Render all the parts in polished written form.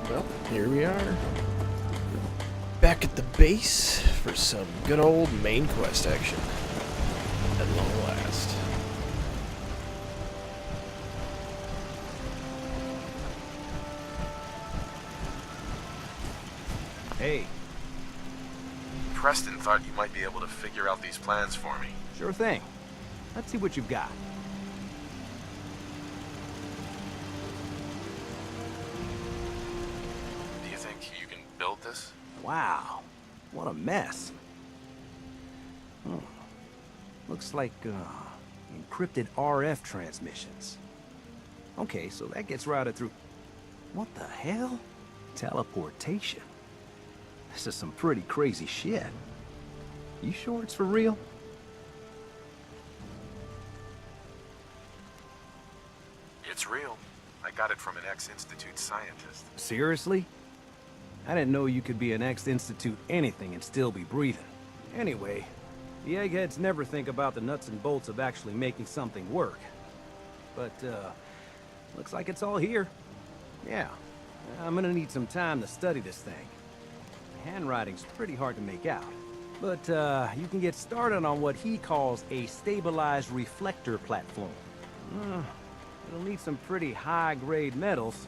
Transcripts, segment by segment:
Well, here we are. Back at the base for some good old main quest action. At long last. Hey. Preston thought you might be able to figure out these plans for me. Sure thing. Let's see what you've got. Do you think you can build this? Wow. What a mess. Hmm. Looks like, encrypted RF transmissions. Okay, so that gets routed through... What the hell? Teleportation. This is some pretty crazy shit. You sure it's for real? It's real. I got it from an ex-Institute scientist. Seriously? I didn't know you could be an ex-Institute anything and still be breathing. Anyway, the eggheads never think about the nuts and bolts of actually making something work. But, looks like it's all here. Yeah, I'm gonna need some time to study this thing. The handwriting's pretty hard to make out. But, you can get started on what he calls a stabilized reflector platform. It'll need some pretty high-grade metals,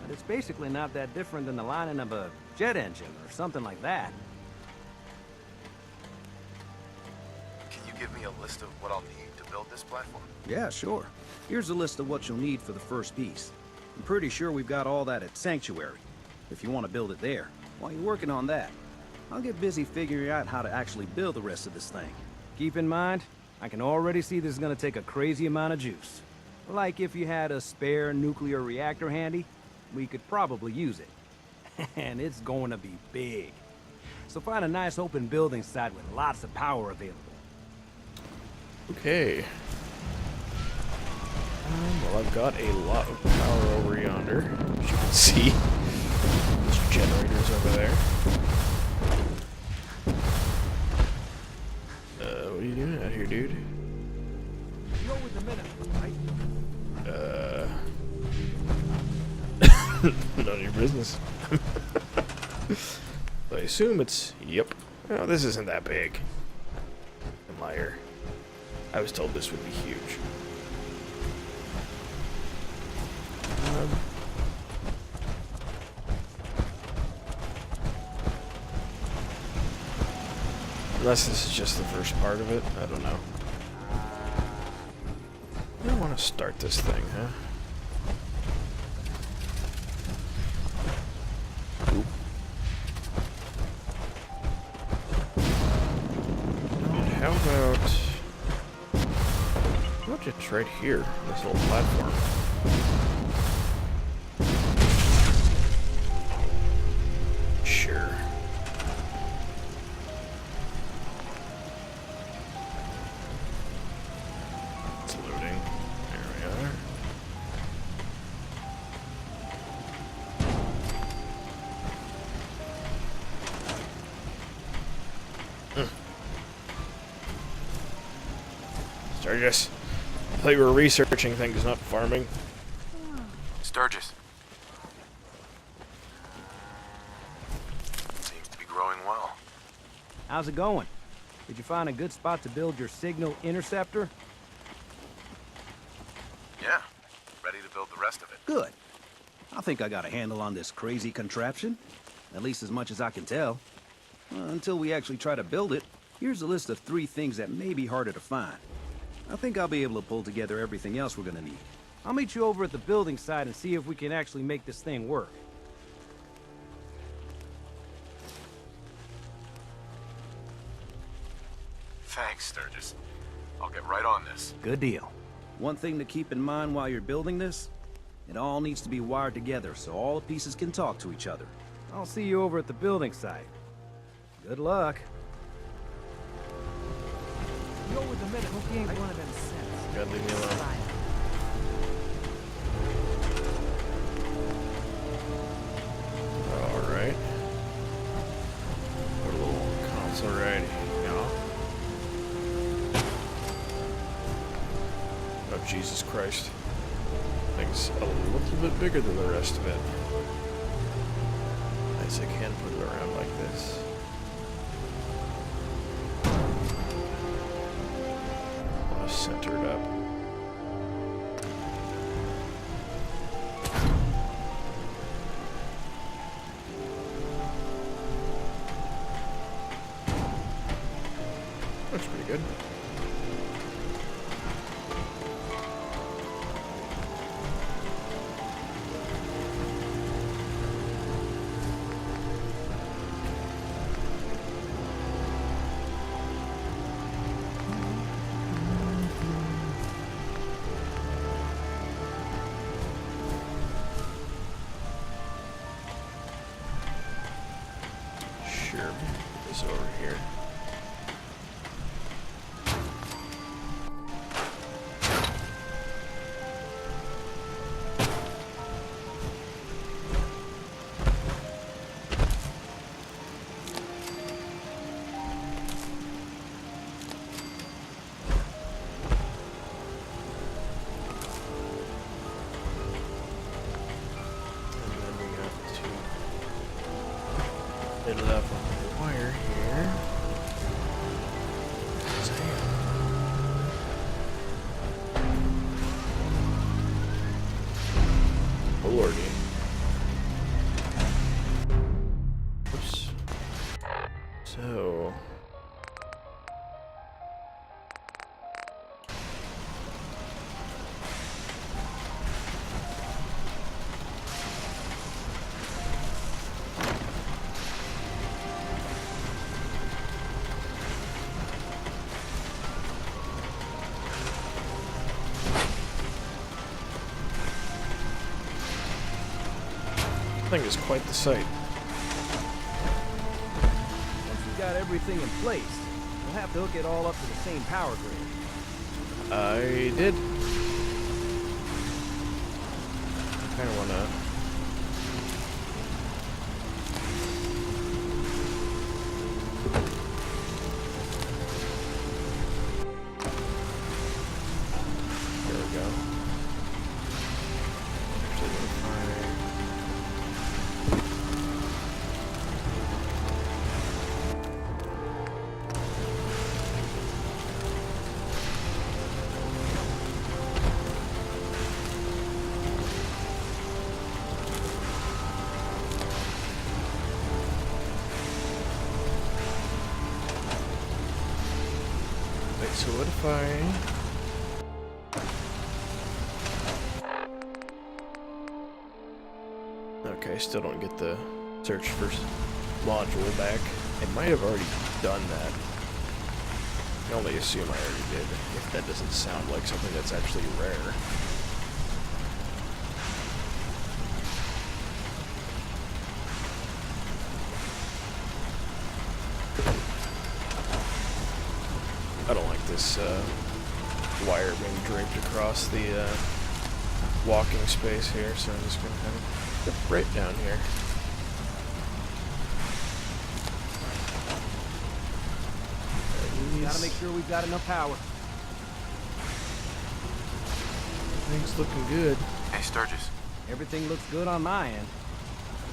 but it's basically not that different than the lining of a jet engine or something like that. Can you give me a list of what I'll need to build this platform? Yeah, sure. Here's a list of what you'll need for the first piece. I'm pretty sure we've got all that at Sanctuary, if you want to build it there. While you're working on that, I'll get busy figuring out how to actually build the rest of this thing. Keep in mind, I can already see this is gonna take a crazy amount of juice. Like if you had a spare nuclear reactor handy, we could probably use it. And it's going to be big. So find a nice open building site with lots of power available. Okay. Well, I've got a lot of power over yonder, as you can see. There's generators over there. What are you doing out here, dude? Go with the minute, right? None of your business. I assume it's... Yep. Oh, this isn't that big. I'm a liar. I was told this would be huge. Unless this is just the first part of it. I don't know. I don't want to start this thing, huh? Oop. And how about... it's right here, this little platform. Sure. It's loading. There we are. Sturgis. I thought you were researching things, not farming. Sturgis. Seems to be growing well. How's it going? Did you find a good spot to build your signal interceptor? Yeah. Ready to build the rest of it. Good. I think I got a handle on this crazy contraption. At least as much as I can tell. Until we actually try to build it, here's a list of 3 things that may be harder to find. I think I'll be able to pull together everything else we're gonna need. I'll meet you over at the building site and see if we can actually make this thing work. Thanks, Sturgis. I'll get right on this. Good deal. One thing to keep in mind while you're building this, it all needs to be wired together so all the pieces can talk to each other. I'll see you over at the building site. Good luck. Go with the minute. Hope he ain't one of them sets. Gotta leave me alone. Alright. Put a little console right here. Oh, Jesus Christ. Thing's a little bit bigger than the rest of it. Nice, I can put it around like this. I want to center it up. Looks pretty good. Sure, is over here. It up on the wire here. Oh lordy. Oops. So thing is quite the sight. Once we've got everything in place, we'll have to hook it all up to the same power grid. I did. Kind of wanna. There we go. Solidify. Okay, still don't get the search for module back. I might have already done that. I can only assume I already did, if that doesn't sound like something that's actually rare. I don't like this wire being draped across the walking space here, so I'm just going to kind of dip right down here. Gotta make sure we've got enough power. Things looking good. Hey, Sturgis. Everything looks good on my end.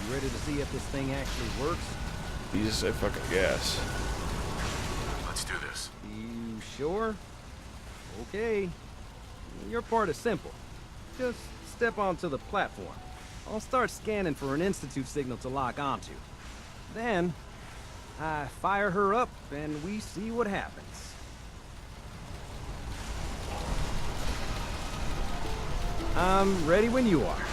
You ready to see if this thing actually works? Jesus, I fucking gas. Let's do this. You sure? Okay. Your part is simple. Just step onto the platform. I'll start scanning for an Institute signal to lock onto. Then, I fire her up and we see what happens. I'm ready when you are.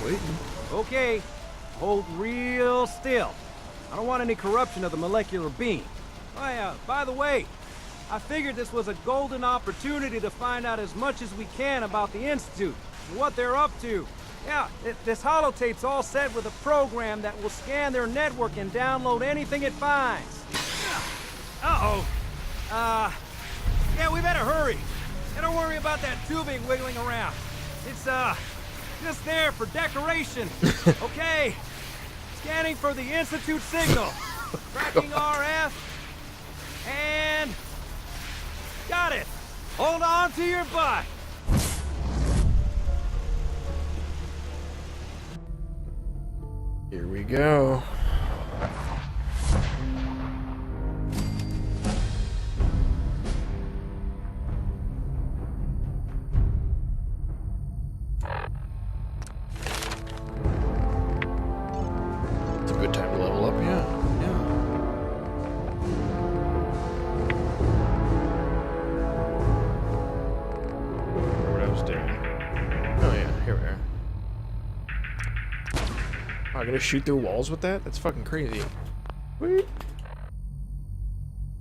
Waiting. Okay, hold real still. I don't want any corruption of the molecular beam. Oh yeah, by the way, I figured this was a golden opportunity to find out as much as we can about the Institute and what they're up to. Yeah, this holotape's all set with a program that will scan their network and download anything it finds. Uh-oh. we better hurry. And don't worry about that tubing wiggling around. It's, just there for decoration. Okay. Scanning for the Institute signal. Tracking RF. And... got it. Hold on to your butt. Here we go. It's a good time to level up, yeah. What I was doing. Oh yeah, here we are. Oh, I'm gonna shoot through walls with that? That's fucking crazy. Wait.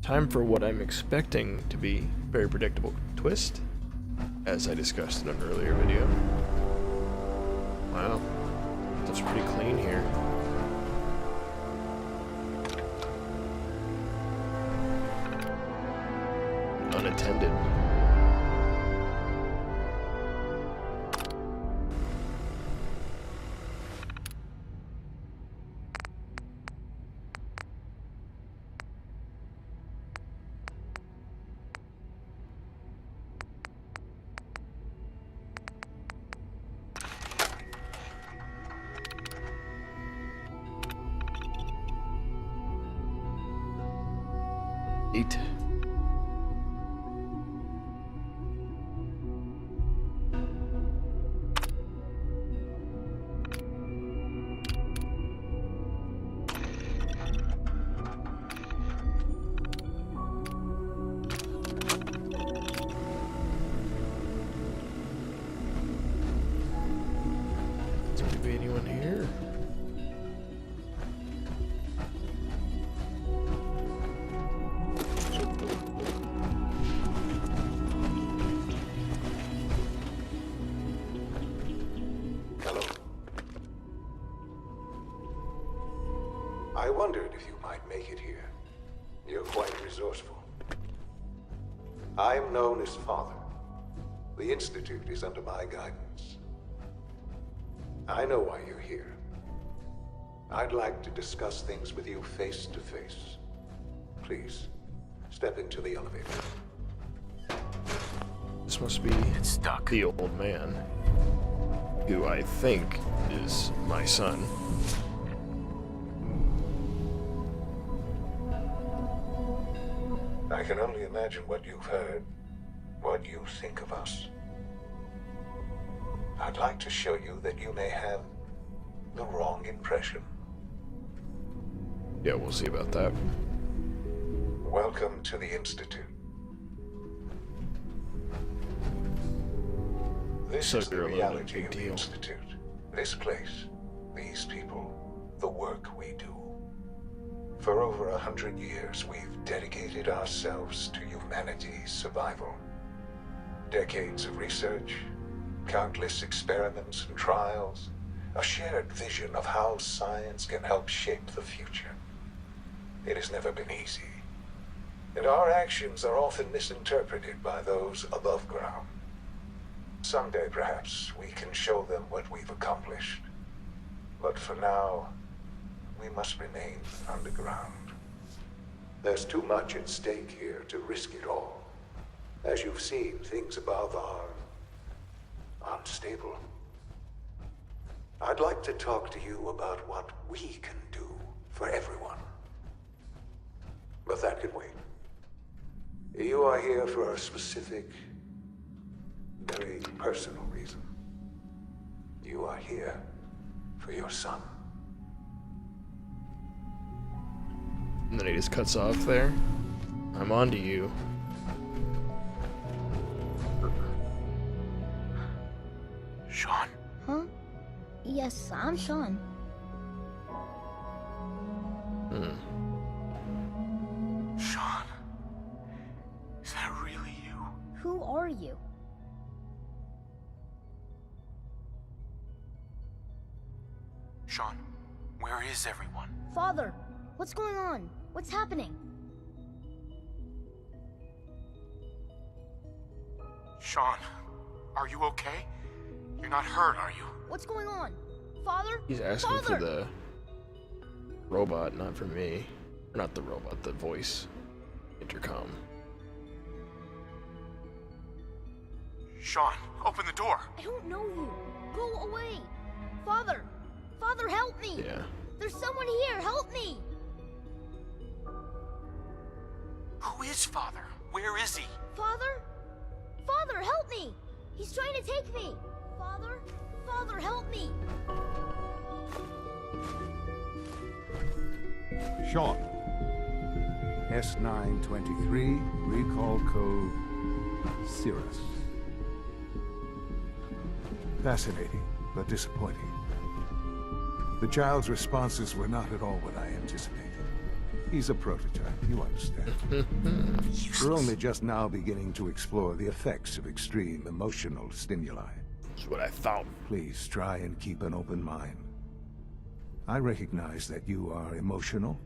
Time for what I'm expecting to be very predictable twist, as I discussed in an earlier video. Wow. That's pretty clean here. Unattended. Eight. Does there be anyone here? I wondered if you might make it here. You're quite resourceful. I'm known as Father. The Institute is under my guidance. I know why you're here. I'd like to discuss things with you face to face. Please, step into the elevator. This must be It's stuck. the old man, who I think is my son. I can only imagine what you've heard, what you think of us. I'd like to show you that you may have the wrong impression. Yeah, we'll see about that. Welcome to the Institute. This So is the you're a little reality big of the deal. Institute. This place, these people, the work we do. For over 100 years, we've dedicated ourselves to humanity's survival. Decades of research, countless experiments and trials, a shared vision of how science can help shape the future. It has never been easy, and our actions are often misinterpreted by those above ground. Someday, perhaps, we can show them what we've accomplished. But for now, we must remain underground. There's too much at stake here to risk it all. As you've seen, things above are unstable. I'd like to talk to you about what we can do for everyone. But that can wait. You are here for a specific, very personal reason. You are here for your son. And then he just cuts off there. I'm on to you. Sean? Huh? Yes, I'm Sean. Sean? Is that really you? Who are you? Sean, where is everyone? Father, what's going on? What's happening? Sean, are you okay? You're not hurt, are you? What's going on? Father? He's asking Father! for the robot, not for me. Or not the robot, the voice intercom. Sean, open the door. I don't know you. Go away. Father! Father, help me! Yeah. There's someone here. Help me! Who is Father? Where is he? Father? Father, help me! He's trying to take me! Father? Father, help me! Sean. S923, recall code Cirrus. Fascinating, but disappointing. The child's responses were not at all what I anticipated. He's a prototype, you understand. We're only just now beginning to explore the effects of extreme emotional stimuli. That's what I thought. Please try and keep an open mind. I recognize that you are emotional,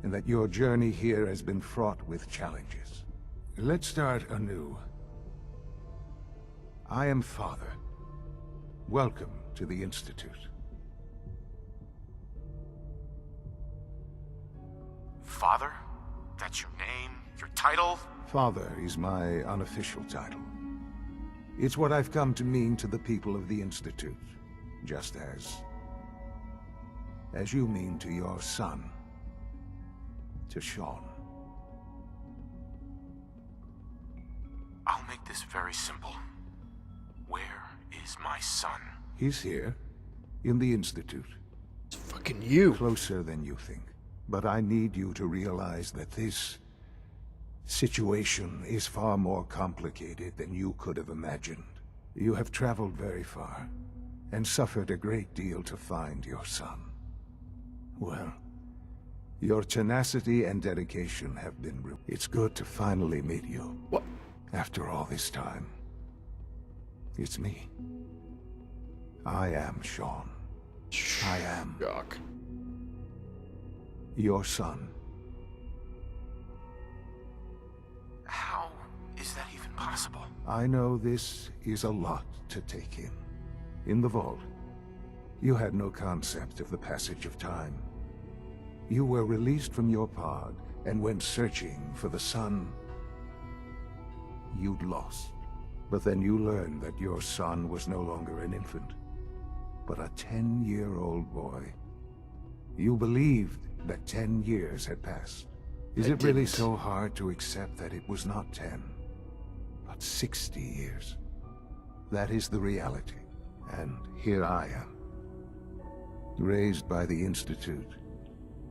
and that your journey here has been fraught with challenges. Let's start anew. I am Father. Welcome to the Institute. Father? That's your name? Your title? Father is my unofficial title. It's what I've come to mean to the people of the Institute, just as you mean to your son, to Sean. I'll make this very simple. Where is my son? He's here, in the Institute. It's fucking you. Closer than you think. But I need you to realize that this situation is far more complicated than you could have imagined. You have traveled very far, and suffered a great deal to find your son. Well, your tenacity and dedication have been It's good to finally meet you. What? After all this time. It's me. I am Sean. I am Shock. your son. How is that even possible? I know this is a lot to take in. In the vault, you had no concept of the passage of time. You were released from your pod and went searching for the son you'd lost. But then you learned that your son was no longer an infant, but a 10-year-old boy. You believed that 10 years had passed. Is I it really didn't. so hard to accept that it was not 10, but 60 years? That is the reality. And here I am, raised by the Institute,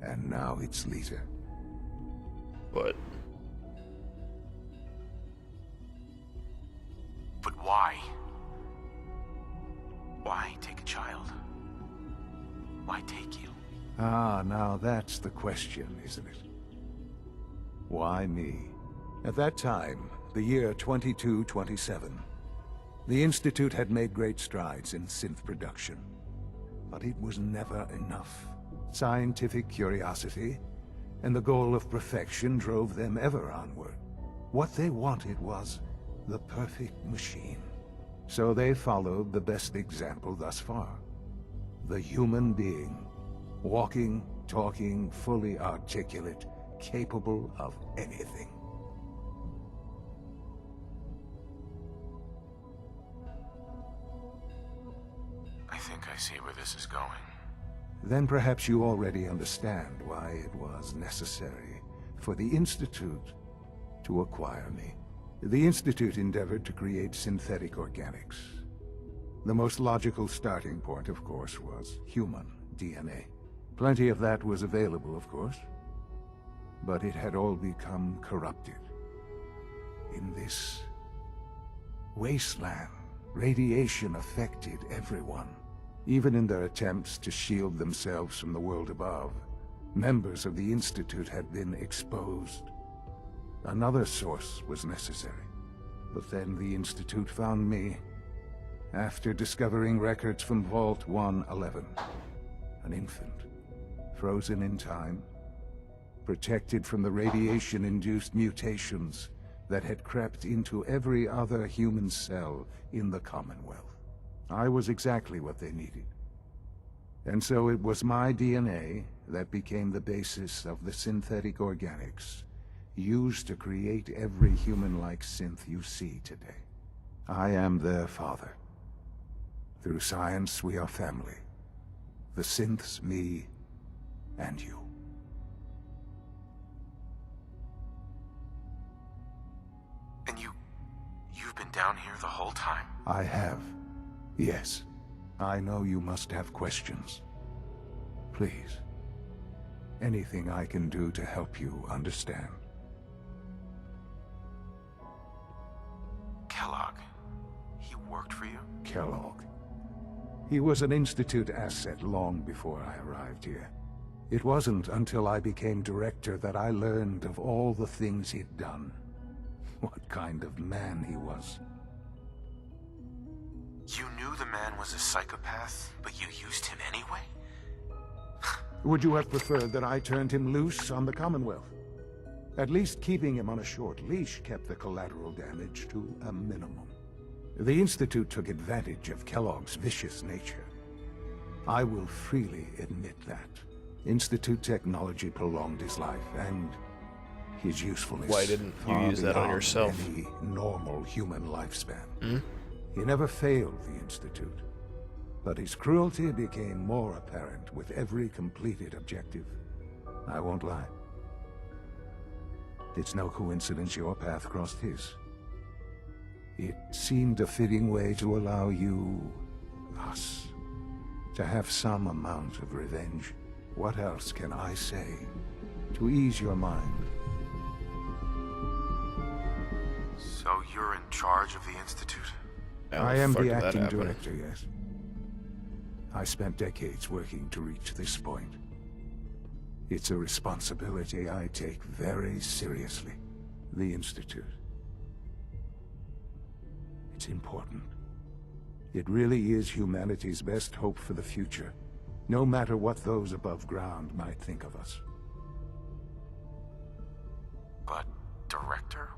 and now its leader. But But why? Why take a child? Why take you? Ah, now that's the question, isn't it? Why me? At that time, the year 2227, the Institute had made great strides in synth production. But it was never enough. Scientific curiosity and the goal of perfection drove them ever onward. What they wanted was the perfect machine. So they followed the best example thus far. The human being. Walking, talking, fully articulate, capable of anything. I think I see where this is going. Then perhaps you already understand why it was necessary for the Institute to acquire me. The Institute endeavored to create synthetic organics. The most logical starting point, of course, was human DNA. Plenty of that was available, of course, but it had all become corrupted. In this wasteland, radiation affected everyone. Even in their attempts to shield themselves from the world above, members of the Institute had been exposed. Another source was necessary. But then the Institute found me, after discovering records from Vault 111. An infant, frozen in time, protected from the radiation-induced mutations that had crept into every other human cell in the Commonwealth. I was exactly what they needed. And so it was my DNA that became the basis of the synthetic organics used to create every human-like synth you see today. I am their father. Through science, we are family. The synths, me, and you. And you've been down here the whole time? I have. Yes. I know you must have questions. Please. Anything I can do to help you understand. Kellogg. He worked for you? Kellogg. He was an Institute asset long before I arrived here. It wasn't until I became director that I learned of all the things he'd done. What kind of man he was. You knew the man was a psychopath, but you used him anyway? Would you have preferred that I turned him loose on the Commonwealth? At least keeping him on a short leash kept the collateral damage to a minimum. The Institute took advantage of Kellogg's vicious nature. I will freely admit that. Institute technology prolonged his life, and his usefulness. Why didn't you far use that on beyond yourself? Any normal human lifespan. Hmm? He never failed the Institute, but his cruelty became more apparent with every completed objective. I won't lie. It's no coincidence your path crossed his. It seemed a fitting way to allow you, us, to have some amount of revenge. What else can I say to ease your mind? So you're in charge of the Institute? How I am fuck the did that acting happen? director, yes. I spent decades working to reach this point. It's a responsibility I take very seriously. The Institute. It's important. It really is humanity's best hope for the future, no matter what those above ground might think of us. But director?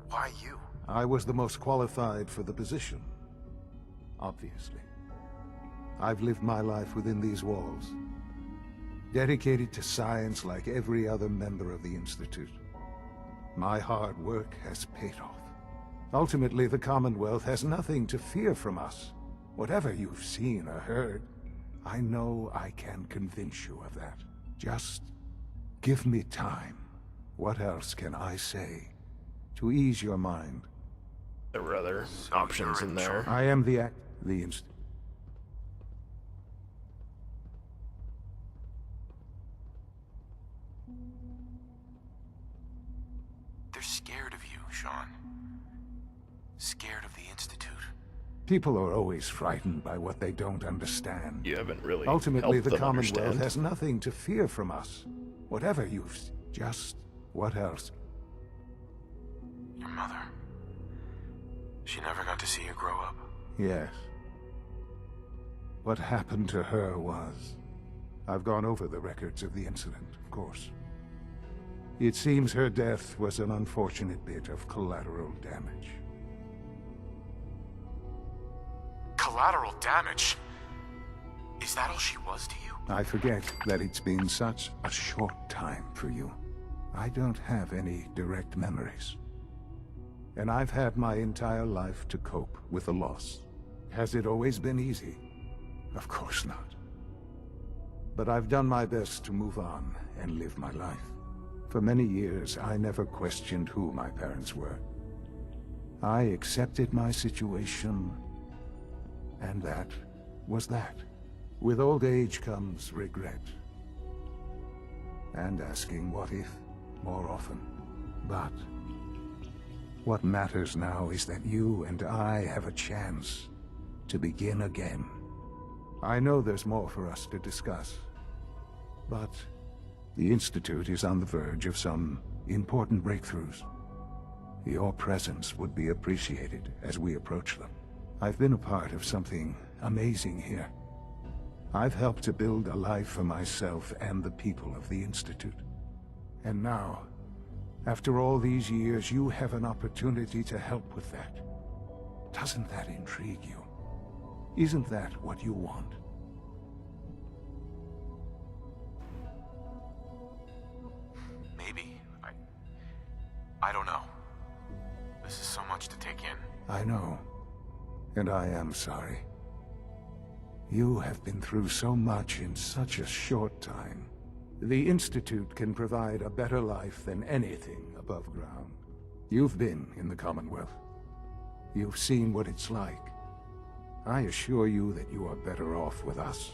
Why you? I was the most qualified for the position. Obviously. I've lived my life within these walls, dedicated to science like every other member of the Institute. My hard work has paid off. Ultimately, the Commonwealth has nothing to fear from us. Whatever you've seen or heard, I know I can convince you of that. Just give me time. What else can I say to ease your mind? There were other So options you're in in there. I am the Institute. They're scared of you, Sean. Scared of the Institute. People are always frightened by what they don't understand. You haven't really Ultimately, helped the them Commonwealth understand. has nothing to fear from us. Whatever you've... just... what else? Your mother. She never got to see you grow up. Yes. What happened to her was... I've gone over the records of the incident, of course. It seems her death was an unfortunate bit of collateral damage. Collateral damage? Is that all she was to you? I forget that it's been such a short time for you. I don't have any direct memories. And I've had my entire life to cope with the loss. Has it always been easy? Of course not. But I've done my best to move on and live my life. For many years, I never questioned who my parents were. I accepted my situation, and that was that. With old age comes regret. And asking what if more often. But what matters now is that you and I have a chance to begin again. I know there's more for us to discuss, but the Institute is on the verge of some important breakthroughs. Your presence would be appreciated as we approach them. I've been a part of something amazing here. I've helped to build a life for myself and the people of the Institute. And now, After all these years, you have an opportunity to help with that. Doesn't that intrigue you? Isn't that what you want? Maybe. I don't know. This is so much to take in. I know. And I am sorry. You have been through so much in such a short time. The Institute can provide a better life than anything above ground. You've been in the Commonwealth. You've seen what it's like. I assure you that you are better off with us.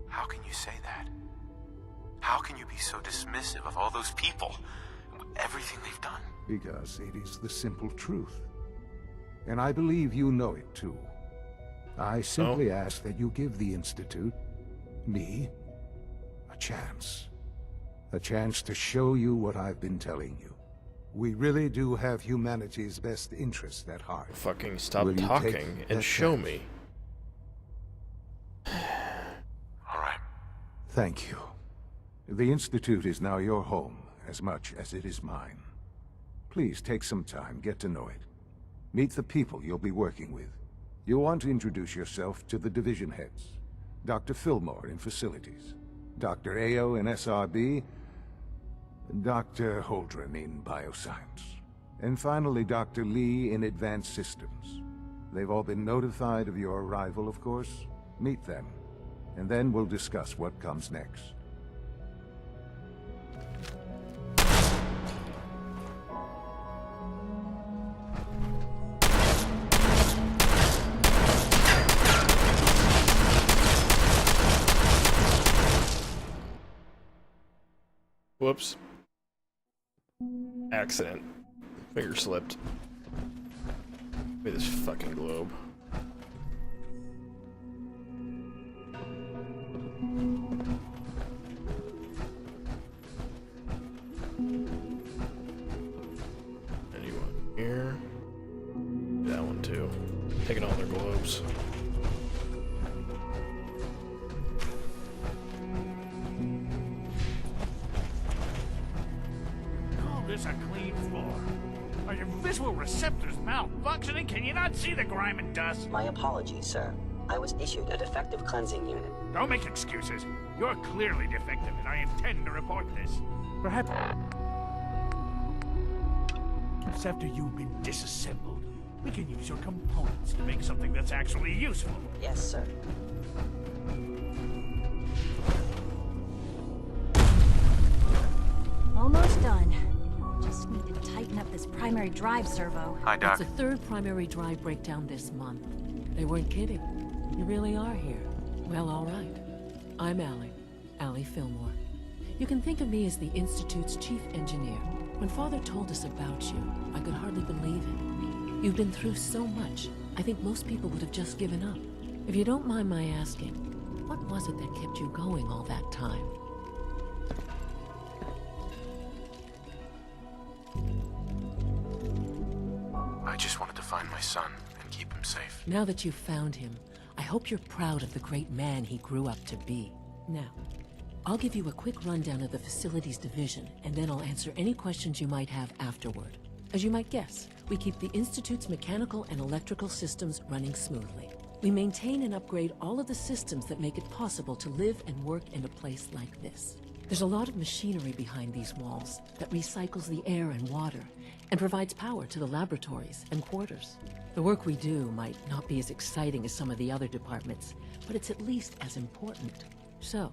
How can you say that? How can you be so dismissive of all those people? Everything they've done? Because it is the simple truth. And I believe you know it too. I simply ask that you give the Institute, me, a chance. A chance to show you what I've been telling you. We really do have humanity's best interest at heart. Fucking stop Will you talking take and that show chance? me. All right. Thank you. The Institute is now your home, as much as it is mine. Please take some time, get to know it. Meet the people you'll be working with. You'll want to introduce yourself to the division heads. Dr. Fillmore in Facilities, Dr. Ao in SRB, Dr. Holdren in Bioscience, and finally Dr. Lee in Advanced Systems. They've all been notified of your arrival, of course. Meet them, and then we'll discuss what comes next. Whoops. Accident. Finger slipped. Look at this fucking globe. Anyone here? That one too. Taking all their globes. This a clean floor. Are your visual receptors malfunctioning? Can you not see the grime and dust? My apologies, sir. I was issued a defective cleansing unit. Don't make excuses. You're clearly defective, and I intend to report this. Perhaps after you've been disassembled, we can use your components to make something that's actually useful. Yes, sir. Almost done. Just need to tighten up this primary drive servo. Hi, Doc. It's the third primary drive breakdown this month. They weren't kidding. You really are here. Well, all right. I'm Allie Fillmore. You can think of me as the Institute's chief engineer. When Father told us about you, I could hardly believe it. You've been through so much, I think most people would have just given up. If you don't mind my asking, what was it that kept you going all that time? I just wanted to find my son and keep him safe. Now that you've found him, I hope you're proud of the great man he grew up to be. Now, I'll give you a quick rundown of the Facilities Division, and then I'll answer any questions you might have afterward. As you might guess, we keep the Institute's mechanical and electrical systems running smoothly. We maintain and upgrade all of the systems that make it possible to live and work in a place like this. There's a lot of machinery behind these walls that recycles the air and water and provides power to the laboratories and quarters. The work we do might not be as exciting as some of the other departments, but it's at least as important. So,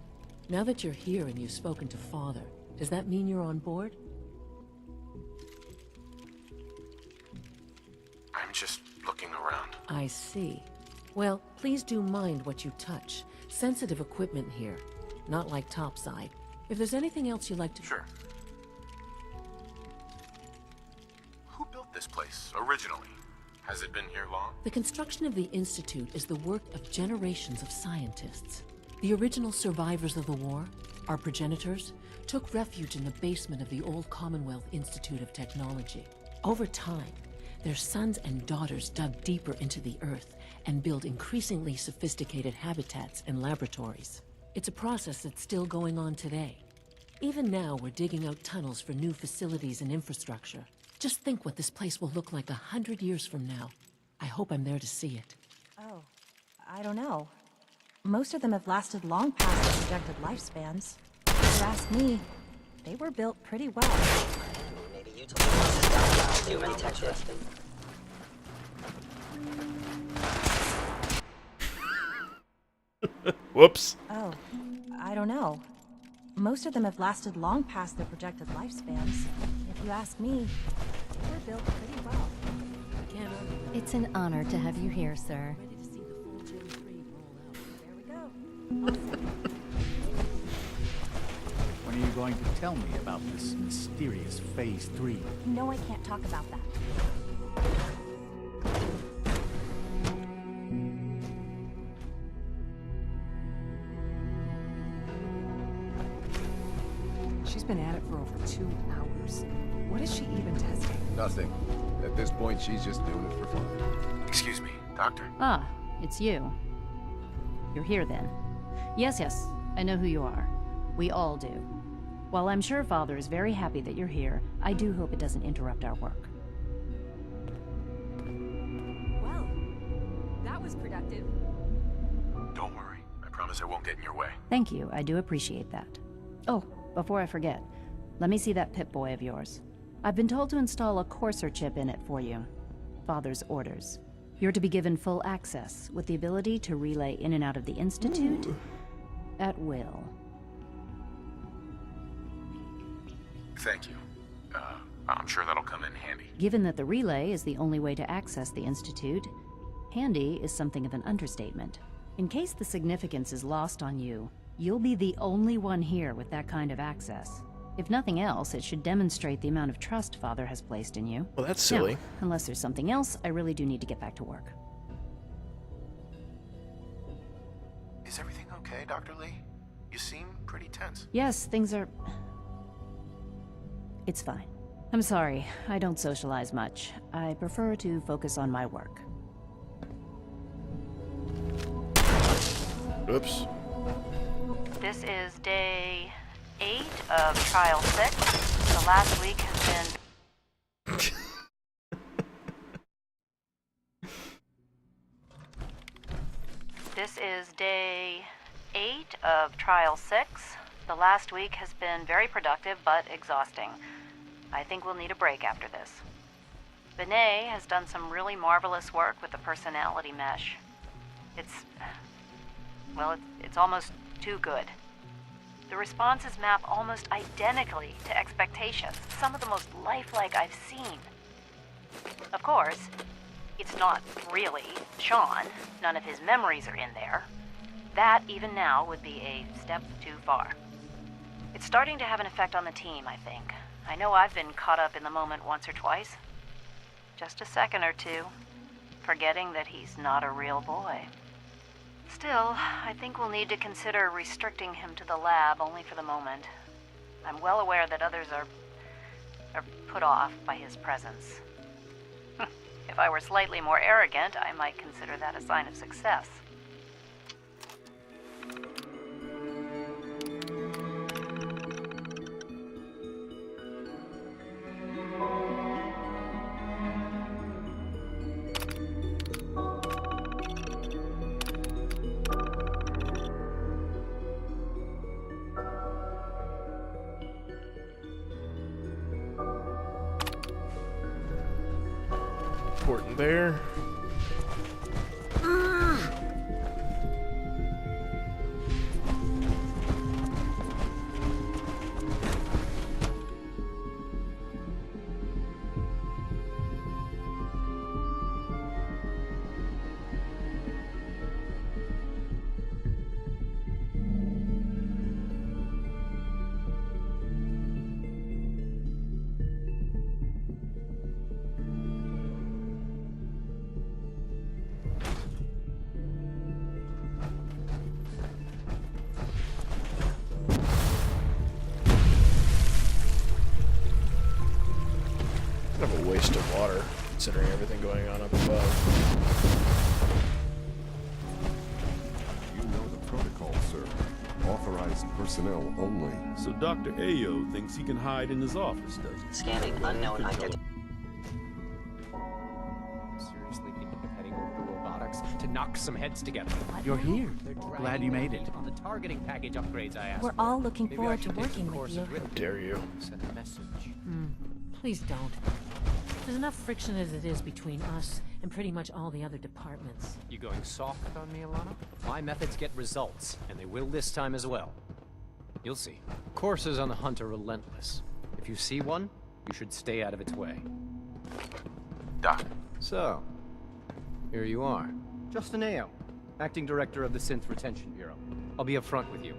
now that you're here and you've spoken to Father, does that mean you're on board? I'm just looking around. I see. Well, please do mind what you touch. Sensitive equipment here, not like topside. If there's anything else you'd like to... Sure. Who built this place, originally? Has it been here long? The construction of the Institute is the work of generations of scientists. The original survivors of the war, our progenitors, took refuge in the basement of the old Commonwealth Institute of Technology. Over time, Their sons and daughters dug deeper into the earth and built increasingly sophisticated habitats and laboratories. It's a process that's still going on today. Even now, we're digging out tunnels for new facilities and infrastructure. Just think what this place will look like 100 years from now. I hope I'm there to see it. Oh, I don't know. Most of them have lasted long past their projected lifespans. If you ask me, they were built pretty well. Maybe you told me this is human detective. Whoops. Oh, I don't know. Most of them have lasted long past their projected lifespans. If you ask me, they were built pretty well. It's an honor to have you here, sir. Ready to see the full Gen 3 roll out. There we go. When are you going to tell me about this mysterious Phase 3? No, I can't talk about that. She's been at it for over 2 hours. What is she even testing? Nothing. At this point, she's just doing it for fun. Excuse me, Doctor. Ah, it's you. You're here then. Yes, I know who you are. We all do. While I'm sure Father is very happy that you're here, I do hope it doesn't interrupt our work. Well, that was productive. Don't worry. I promise I won't get in your way. Thank you, I do appreciate that. Oh, before I forget, let me see that Pip-Boy of yours. I've been told to install a Courser chip in it for you. Father's orders. You're to be given full access, with the ability to relay in and out of the Institute at will. Thank you. I'm sure that'll come in handy. Given that the relay is the only way to access the Institute, handy is something of an understatement. In case the significance is lost on you, you'll be the only one here with that kind of access. If nothing else, it should demonstrate the amount of trust Father has placed in you. Well, that's silly. Now, unless there's something else, I really do need to get back to work. Is everything okay, Dr. Lee? You seem pretty tense. Yes, things are... It's fine. I'm sorry, I don't socialize much. I prefer to focus on my work. Oops. This is day 8 of Trial 6. The last week has been... This is day 8 of Trial 6. The last week has been very productive, but exhausting. I think we'll need a break after this. Benet has done some really marvelous work with the personality mesh. It's almost too good. The responses map almost identically to expectations, some of the most lifelike I've seen. Of course, it's not really Sean. None of his memories are in there. That, even now, would be a step too far. It's starting to have an effect on the team, I think. I know I've been caught up in the moment once or twice. Just a second or two, forgetting that he's not a real boy. Still, I think we'll need to consider restricting him to the lab only for the moment. I'm well aware that others are put off by his presence. If I were slightly more arrogant, I might consider that a sign of success. Important there. Authorized personnel only. So Dr. Ayo thinks he can hide in his office, does he? Scanning unknown identity. Seriously thinking of heading over to robotics to knock some heads together? You're here. Glad you made it. On the targeting package upgrades I asked We're for. all looking Maybe forward I to should take some working with courses you. written. How dare you? Send a message. Please don't. There's enough friction as it is between us and pretty much all the other departments. You going soft on me, Alana? My methods get results, and they will this time as well. You'll see. Coursers on the hunt are relentless. If you see one, you should stay out of its way. Doc. So, here you are. Justin Ayo, Acting Director of the Synth Retention Bureau. I'll be upfront with you.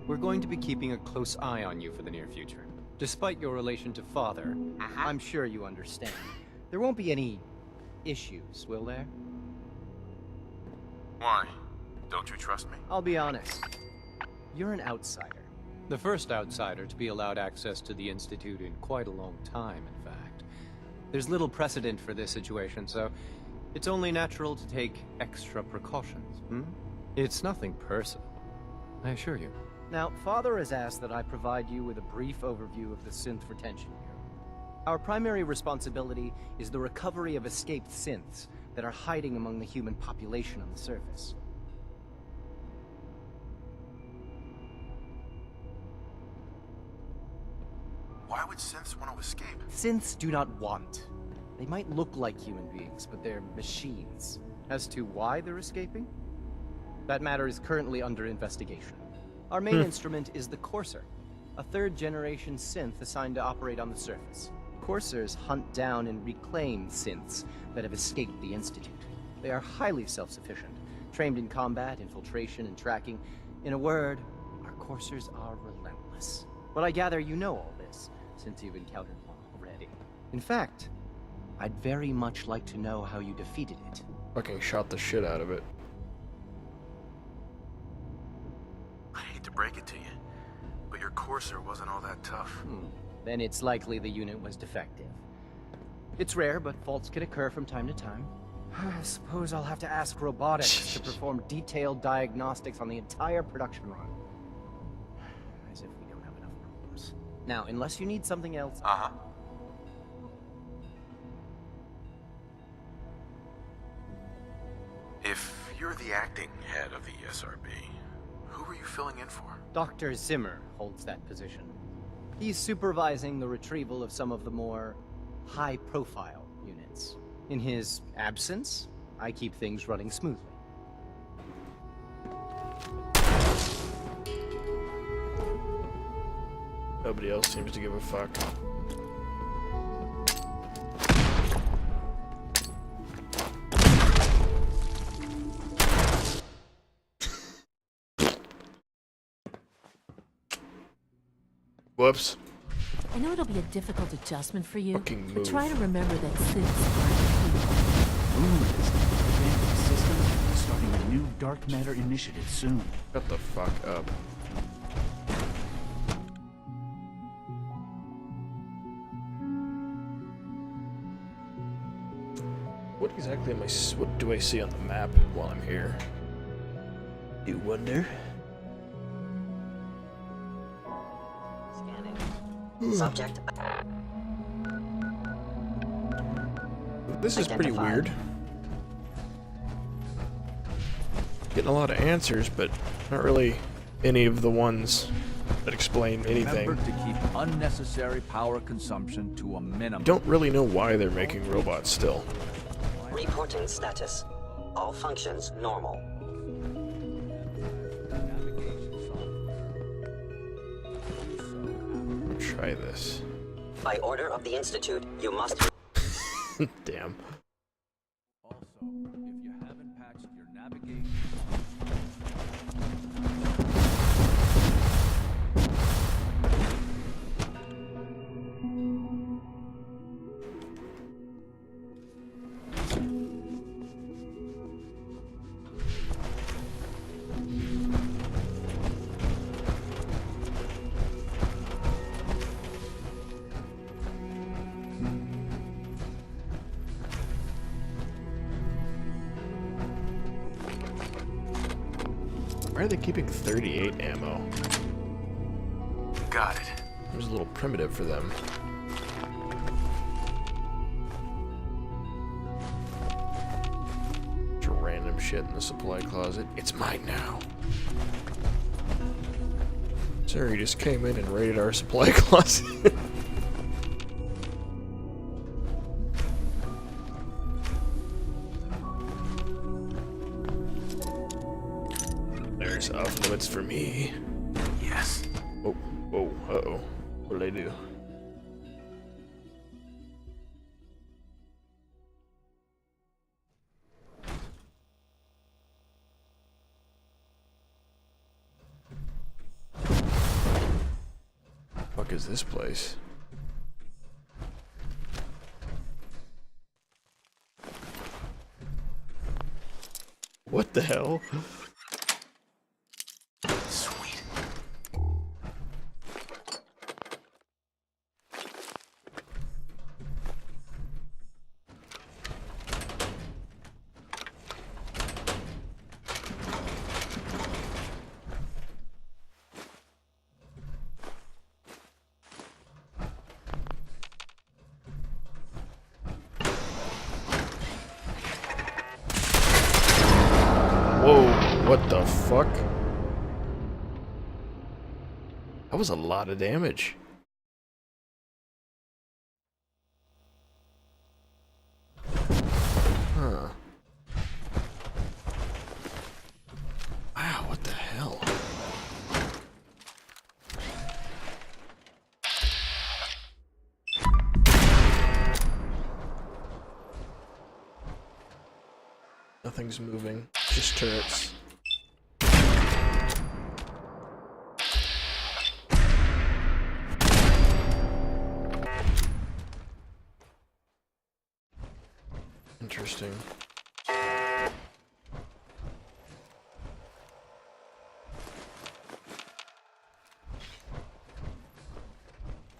We're going to be keeping a close eye on you for the near future. Despite your relation to Father, I'm sure you understand. There won't be any issues, will there? Why? Don't you trust me? I'll be honest. You're an outsider. The first outsider to be allowed access to the Institute in quite a long time, in fact. There's little precedent for this situation, so it's only natural to take extra precautions. It's nothing personal, I assure you. Now, Father has asked that I provide you with a brief overview of the Synth Retention Bureau. Our primary responsibility is the recovery of escaped synths that are hiding among the human population on the surface. Why would synths want to escape? Synths do not want. They might look like human beings, but they're machines. As to why they're escaping? That matter is currently under investigation. Our main instrument is the Courser, a third-generation synth assigned to operate on the surface. Coursers hunt down and reclaim synths that have escaped the Institute. They are highly self-sufficient, trained in combat, infiltration, and tracking. In a word, our Coursers are relentless. But I gather you know all this, since you've encountered one already. In fact, I'd very much like to know how you defeated it. Fucking shot the shit out of it. I hate to break it to you, but your Courser wasn't all that tough. Then it's likely the unit was defective. It's rare, but faults can occur from time to time. I suppose I'll have to ask robotics to perform detailed diagnostics on the entire production run. As if we don't have enough problems. Now, unless you need something else... If you're the acting head of the SRB, who are you filling in for? Dr. Zimmer holds that position. He's supervising the retrieval of some of the more high-profile units. In his absence, I keep things running smoothly. Nobody else seems to give a fuck. Whoops. I know it'll be a difficult adjustment for you, Fucking but move. try to remember that synths Advanced systems starting a new dark matter initiative soon. Shut the fuck up. What exactly am I? What do I see on the map while I'm here? You wonder. Subject. This is pretty weird. Getting a lot of answers, but not really any of the ones that explain anything. Remember to keep unnecessary power consumption to a minimum. Don't really know why they're making robots still. Reporting status. All functions normal. Try this. By order of the Institute, you must... Damn. Also, if you haven't patched your navigation... Why are they keeping 38 ammo? Got it. It was a little primitive for them. Bunch of random shit in the supply closet. It's mine now. Sir, he just came in and raided our supply closet. There's off limits for me. Yes. Oh, oh, uh-oh. What did I do? Fuck is this place? What the hell? Sweet. Whoa, what the fuck? That was a lot of damage. Huh. Wow, what the hell? Nothing's moving, just turrets. Interesting.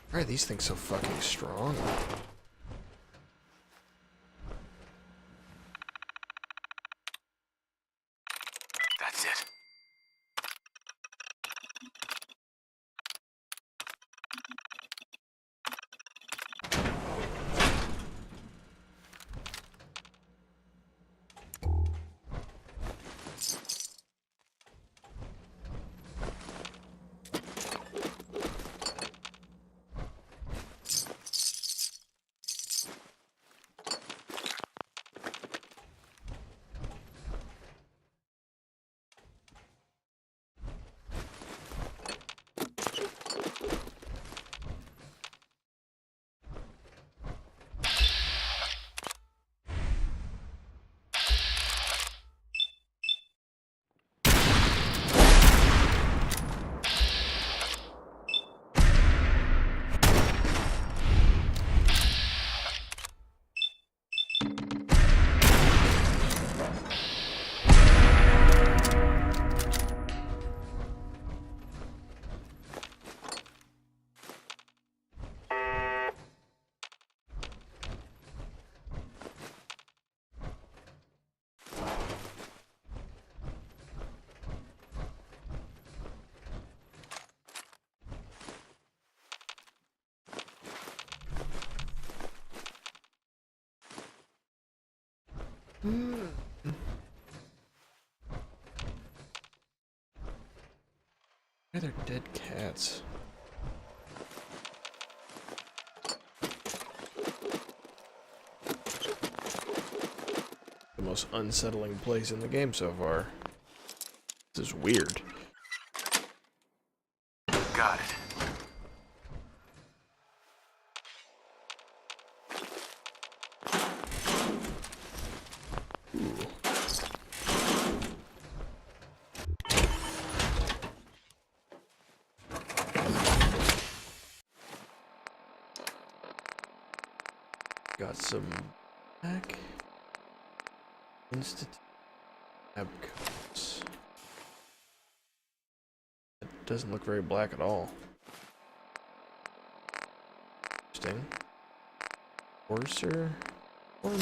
Why are these things so fucking strong? That's it. Why are there dead cats? The most unsettling place in the game so far. This is weird. Got it. Got some back. Institute codes. It doesn't look very black at all. Interesting. Forcer one.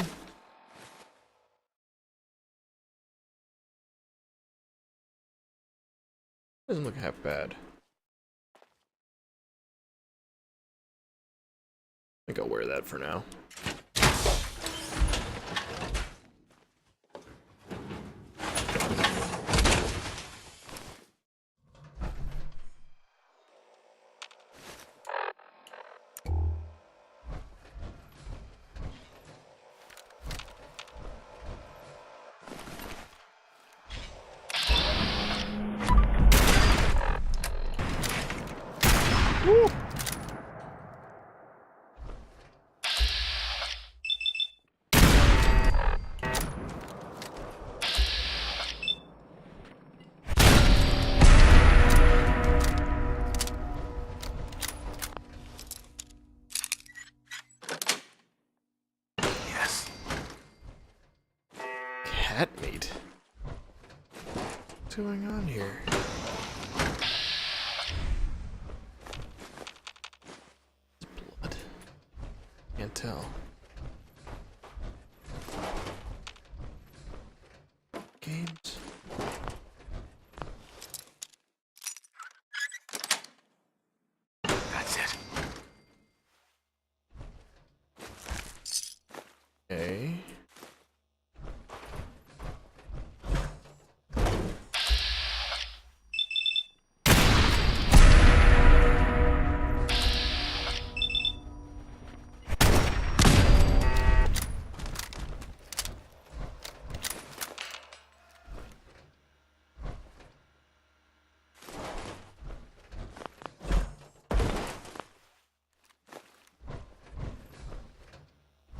Doesn't look half bad. I think I'll wear that for now. Woo! Yes. Cat meat? What's going on here? Blood. Can't tell. Games. That's it. Okay.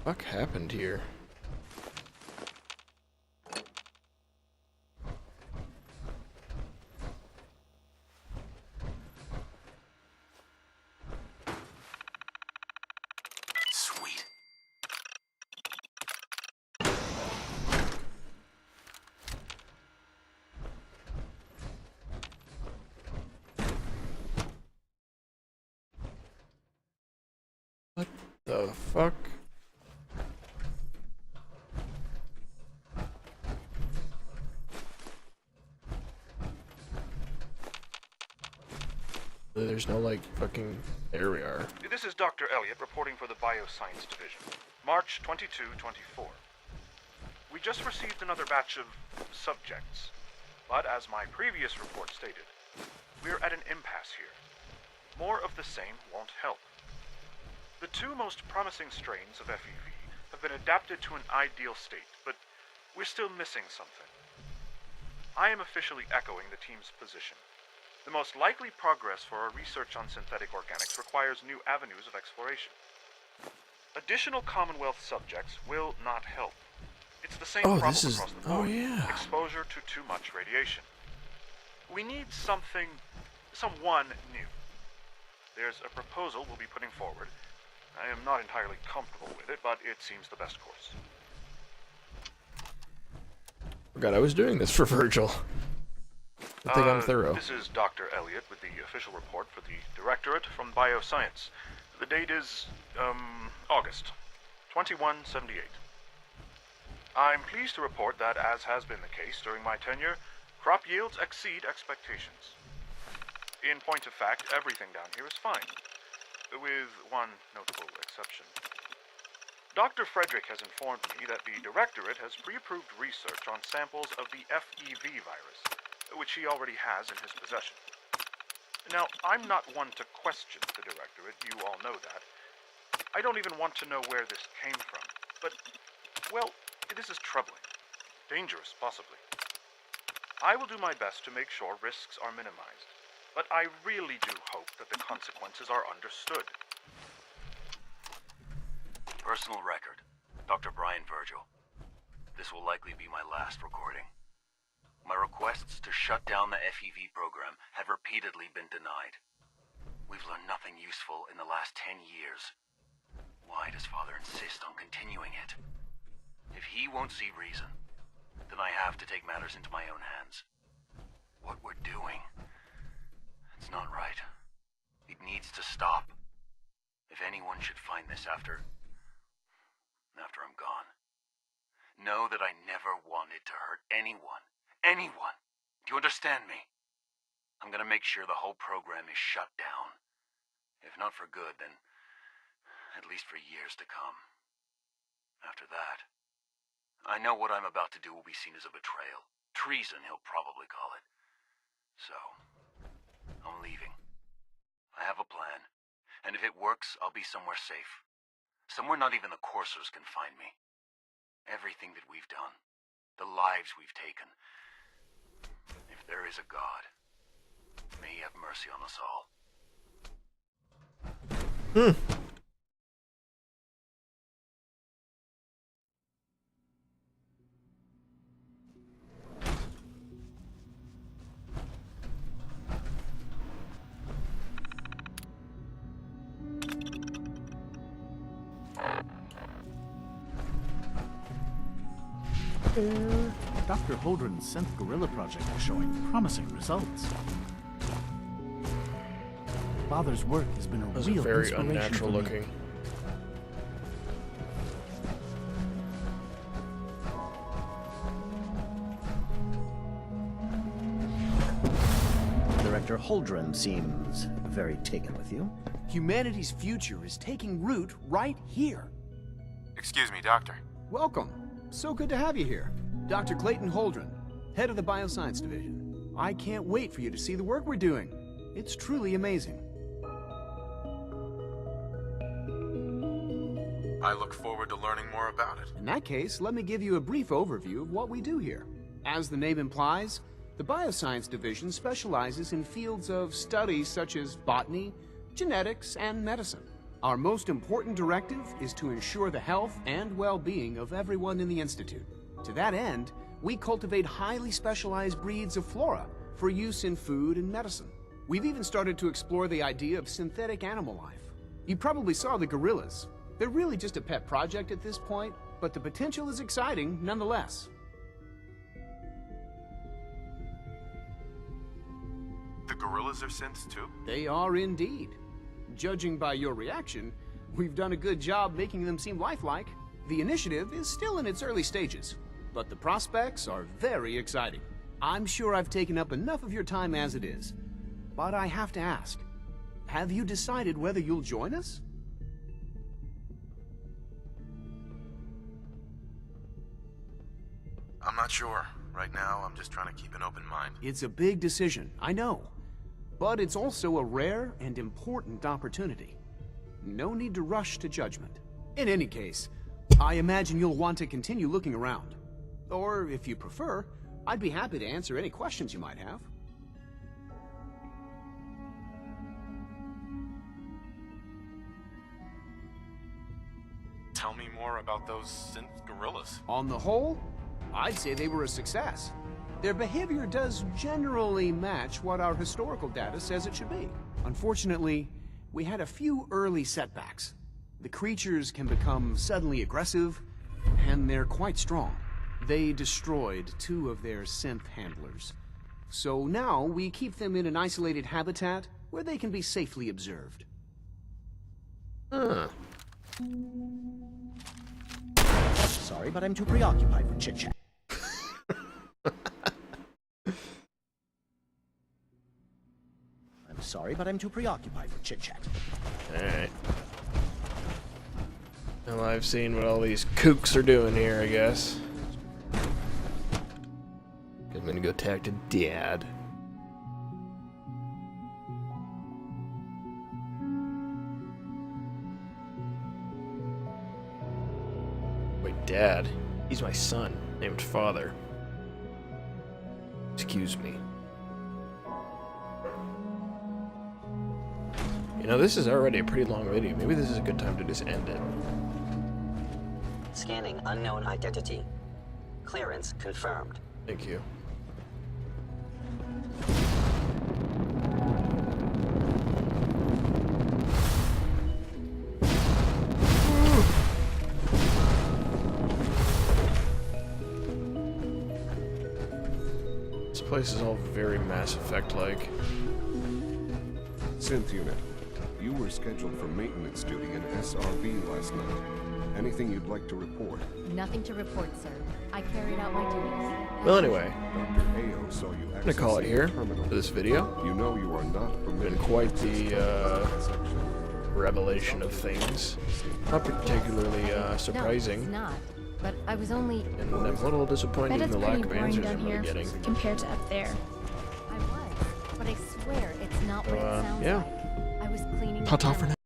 What happened here? Sweet. What the fuck? There's no, like, fucking... There we are. This is Dr. Elliot reporting for the Bioscience Division. March 22-24. We just received another batch of subjects, but as my previous report stated, we're at an impasse here. More of the same won't help. The two most promising strains of FEV have been adapted to an ideal state, but we're still missing something. I am officially echoing the team's position. The most likely progress for our research on synthetic organics requires new avenues of exploration. Additional Commonwealth subjects will not help. It's the same problem across the board. yeah. Exposure to too much radiation. We need someone new. There's a proposal we'll be putting forward. I am not entirely comfortable with it, but it seems the best course. Forgot I was doing this for Virgil. I think I'm thorough. This is Dr. Elliot with the official report for the Directorate from Bioscience. The date is, August 2178. I'm pleased to report that, as has been the case during my tenure, crop yields exceed expectations. In point of fact, everything down here is fine, with one notable exception. Dr. Frederick has informed me that the Directorate has pre-approved research on samples of the FEV virus, which he already has in his possession. Now, I'm not one to question the Directorate, you all know that. I don't even want to know where this came from, but, well, this is troubling. Dangerous, possibly. I will do my best to make sure risks are minimized, but I really do hope that the consequences are understood. Personal record. Dr. Brian Virgil. This will likely be my last recording. My requests to shut down the FEV program have repeatedly been denied. We've learned nothing useful in the last 10 years. Why does Father insist on continuing it? If he won't see reason, then I have to take matters into my own hands. What we're doing, it's not right. It needs to stop. If anyone should find this after I'm gone, know that I never wanted to hurt anyone. Anyone. Do you understand me? I'm gonna make sure the whole program is shut down. If not for good, then at least for years to come. After that, I know what I'm about to do will be seen as a betrayal. Treason, he'll probably call it. So, I'm leaving. I have a plan, and if it works, I'll be somewhere safe. Somewhere not even the coursers can find me. Everything that we've done, the lives we've taken. If there is a God, may he have mercy on us all. Dr. Holdren's synth gorilla project is showing promising results. Father's work has been a Those real are very inspiration unnatural for me. looking. Director Holdren seems very taken with you. Humanity's future is taking root right here. Excuse me, Doctor. Welcome. So good to have you here. Dr. Clayton Holdren, head of the Bioscience Division. I can't wait for you to see the work we're doing. It's truly amazing. I look forward to learning more about it. In that case, let me give you a brief overview of what we do here. As the name implies, the Bioscience Division specializes in fields of studies such as botany, genetics, and medicine. Our most important directive is to ensure the health and well-being of everyone in the Institute. To that end, we cultivate highly specialized breeds of flora for use in food and medicine. We've even started to explore the idea of synthetic animal life. You probably saw the gorillas. They're really just a pet project at this point, but the potential is exciting nonetheless. The gorillas are synths too? They are indeed. Judging by your reaction, we've done a good job making them seem lifelike. The initiative is still in its early stages, but the prospects are very exciting. I'm sure I've taken up enough of your time as it is, but I have to ask, have you decided whether you'll join us? I'm not sure. Right now, I'm just trying to keep an open mind. It's a big decision, I know. But it's also a rare and important opportunity. No need to rush to judgment. In any case, I imagine you'll want to continue looking around. Or, if you prefer, I'd be happy to answer any questions you might have. Tell me more about those synth gorillas. On the whole, I'd say they were a success. Their behavior does generally match what our historical data says it should be. Unfortunately, we had a few early setbacks. The creatures can become suddenly aggressive, and they're quite strong. They destroyed 2 of their synth handlers. So now we keep them in an isolated habitat where they can be safely observed. Sorry, but I'm too preoccupied for chit-chat. I'm sorry, but I'm too preoccupied for chit-chat. Alright. Well, I've seen what all these kooks are doing here, I guess. I'm gonna go talk to Dad. Wait, Dad? He's my son, named Father. Excuse me. You know, this is already a pretty long video. Maybe this is a good time to just end it. Scanning unknown identity. Clearance confirmed. Thank you. This place is all very Mass Effect-like. Synth unit, you were scheduled for maintenance duty in SRB last night. Anything you'd like to report? Nothing to report, sir. I carried out my duties. Well, anyway, Dr. Ayo saw you I'm gonna call it here for this video. You know you are not permitted. Been quite the revelation of things. Not particularly surprising. No, it's not. But I was only... And I'm a little disappointed Bet in it's the lack pretty of boring answers down I'm really here getting. compared to up there. I was. But I swear it's not what it sounds yeah. like. I was cleaning... That's all for now.